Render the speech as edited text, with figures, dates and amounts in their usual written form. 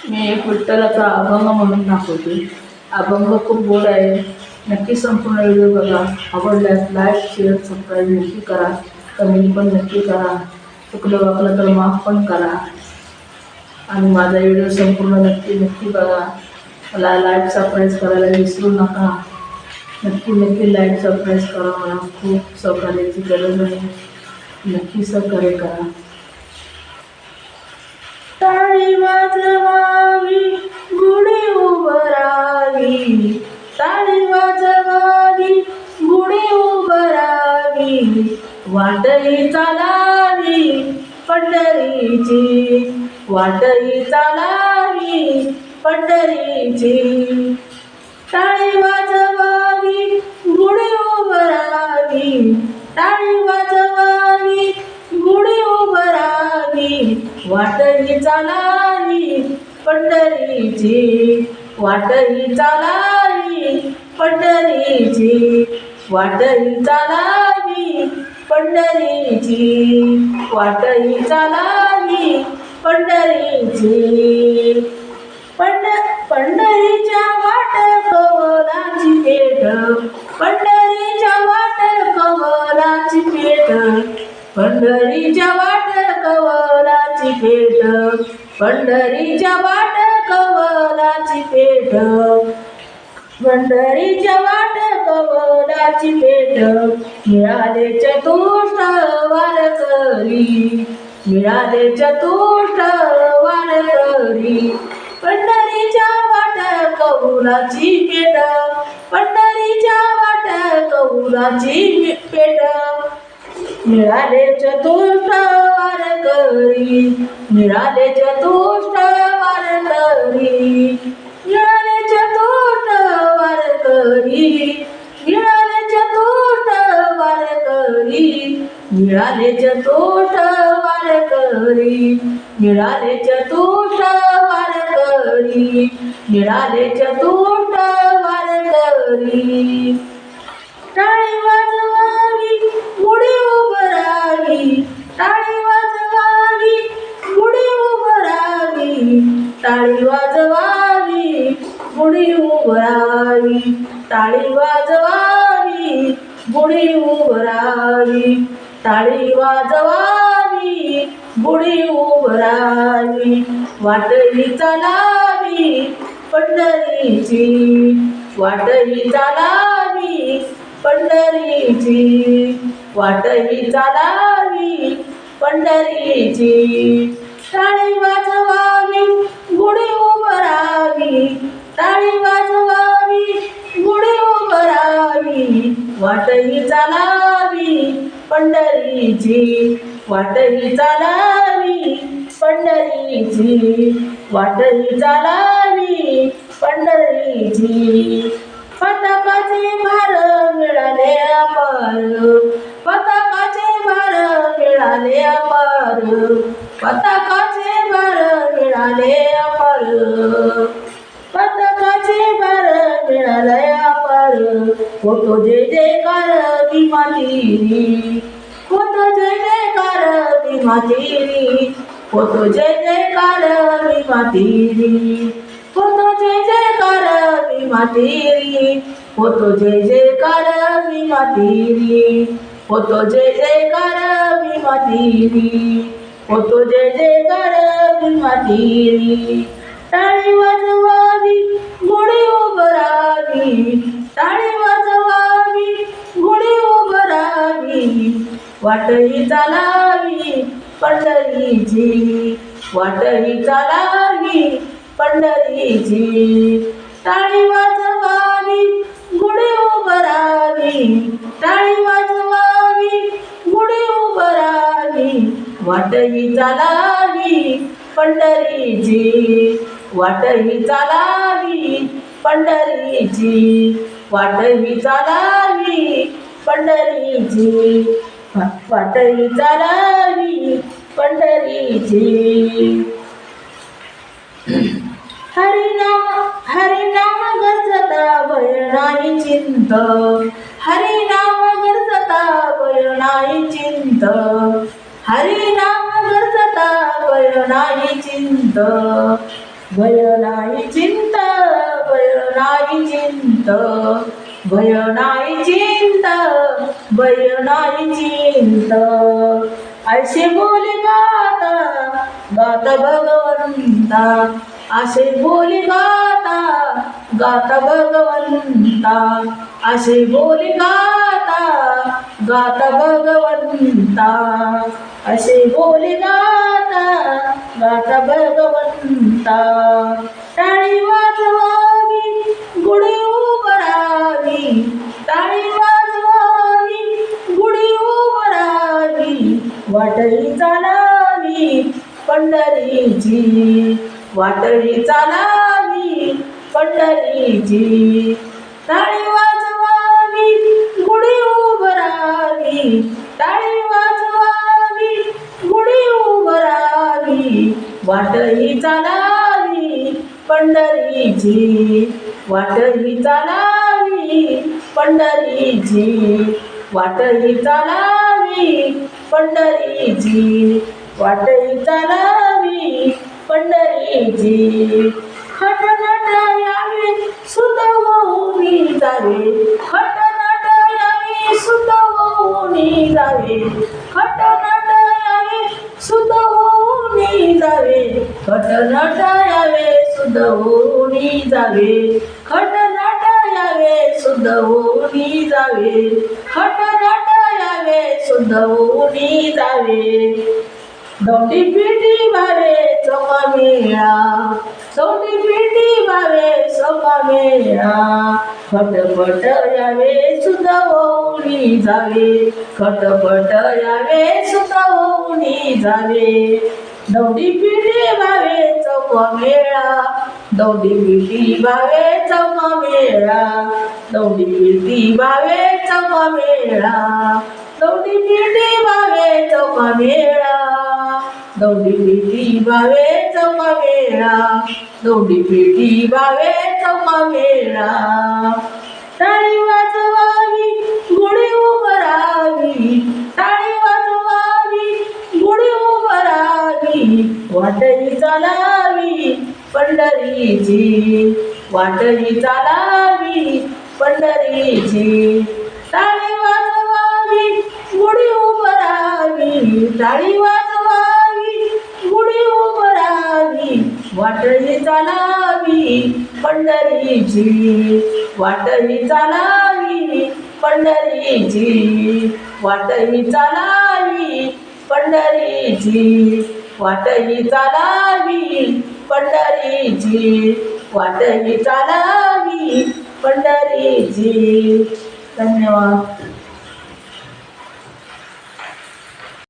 मी एक विठ्ठलाचा अभंग म्हणून दाखवते. अभंग खूप गोड आहे. नक्की संपूर्ण व्हिडिओ बघा. आवडल्यास लाईक शेअर सबस्क्राईब नक्की करा. कमेंट पण नक्की करा. चुकलं वाकलं तर माफ पण करा. आणि माझा व्हिडिओ संपूर्ण नक्की नक्की बघा. मला लाईक सबस्क्राईब करायला विसरू नका. नक्की नक्की लाईक सबस्क्राईब करा. मला खूप सहकार्याची गरज आहे. नक्की सहकार्य करा. टाळी वाजवावी गुढी उभारावी, टाळी वाजवावी गुढी उभारावी, वाटही चालावी पंढरीची, वाटही चालावी पंढरीची. टाळी वाजवावी गुढी उभारावी, टाळी वाजवावी गुढी उभारावी, वाटही चालावी पंढरीची, वाटही चालावी पंढरीची, वाटही चालावी पंढरीची, वाटही चालावी पंढरीची. पंढरीच्या वाट कवलाची पेठ, पंढरीच्या वाट कवलाची पेठ, पंढरीच्या वाट कवलाची पेठ, पंढरीच्या वाट कवलाची पेठ, पंढरीच्या वाट कवलाची पेठ. मिळाले चतुष्ट वारकरी, मिळाले चतुष्ट वारकरी, पंढरीच्या वाट कवलाची पेठ, पंढरीच्या वाट कवलाची पेठ. मिळाले चतुष्ट वारकरी, मिळाले चतुष्ट वारकरी, मिळाले चतुष्ट वारकरी, मिळाले चतुष्ट वारकरी, मिळाले चतुष्ट वारकरी, मिळाले चतुष्ट वारकरी, मिळाले चतुष्ट वारकरी. टाळी वाजवावी गुढी उभारावी, टाळी वाजवावी गुढी उभारावी, टाळी वाजवावी गुढी उभारावी, टाळी वाजवावी गुढी उभारावी, टाळी वाजवावी गुढी उभारावी, वाटही चालावी पंढरीची, वाटही चालावी पंढरीची, वाटही चालावी पंढरीची. टाळी वाजवावी गुढी उभारावी, टाळी वाजवावी गुढी उभारावी, वाटही चालावी पंढरीची, वाटही चालावी पंढरीची, वाटही चालावी पंढरीची. पताकाचे भार मिळाले अपार, पताकाचे भार मिळाले अपार, पताकाचे भार मिळाले अपार, पताकाचे भार मिळाले अपार. होतो जय जयकार भीमा तिरी, होतो जय जयकार भीमा तिरी, होतो जय जयकार भीमा तिरी, होतो जय जयकार भीमा तिरी, होतो जय जयकार भीमा तिरी, होतो जय जयकार भीमा तिरी, होतो जय जयकार भीमा तिरी. टाळी वाजवावी गुढी उभारावी, टाळी वाजवावी गुढी उभारावी, वाटही चालावी पंढरीची, वाटही चालावी पंढरीची. टाळी वाजवावी गुढी उभारावी, टाळी वाजवावी गुढी उभारावी, वाटही चालावी पंढरीची, वाटही चालावी पंढरीची, वाटही चालावी पंढरीची, वाटही चालावी पंढरीची. हरिनाम गरजता भय नाही चिंत, हरिनाम गरजता भय नाही चिंत, हरिनाम गरजता भय नाही चिंत, भय नाही चिंत, भय नाही चिंत, भय नाही चिंत, भय नाही चिंत. ऐसे बोले गाता गाता भगवंता, असे बोले गाता गाता भगवंता, असे बोले गाता गाता भगवंता, असे बोले गाता गाता भगवंता. टाळी वाजवावी गुढी उभारावी, टाळी वाजवावी गुढी उभारावी, वाटही चालावी पंढरीची, वाटही चालावी पंढरीची. टाळी वाजवावी गुढी उभारावी, टाळी वाजवावी गुढी उभारावी, वाटही चालावी पंढरीची, वाटही चालावी पंढरीची, वाटही चालावी पंढरीची, वाटही चालावी पंढरीची. खटनट यावे सुत होऊनी जावे, खटनट यावे सुत होऊनी जावे, खटनट यावे सुत होऊनी जावे, खटनट यावे सुत होऊनी जावे, खटनट यावे सुत होऊनी जावे, खटनट यावे सुत होऊनी जावे. दौंडी पिटी भावे चौका मेळा, दौंडी पिटी भावे चौका मेळा, खटपट यावे सुद्धा होऊनी जावे, खटपट यावे सुद्धा होऊनी जावे. दौंडी पिटी भावे चौका मेळा, दौंडी पिटी भावे चौका मेळा, दौंडी पिटी भावे चौका मेळा, दौंडी पिटी भावे चौका मेळा, दौंडी पिटी भावे चौका मेळा, दौंडी पिटी भावे चौका मेळा. टाळी वाजवावी गुढी उभारावी, टाळी वाजवावी गुढी उभारावी, वाटही चालावी पंढरीची, वाटही चालावी पंढरीची. टाळी वाजवावी गुढी उभारावी, टाळी वाजवावी गुढी उभारावी, वाटही चालावी पंढरीची, वाटही चालावी पंढरीची, वाटही चालावी पंढरीची, वाटही चालावी पंढरीची, वाटही चालावी पंढरीची. धन्यवाद.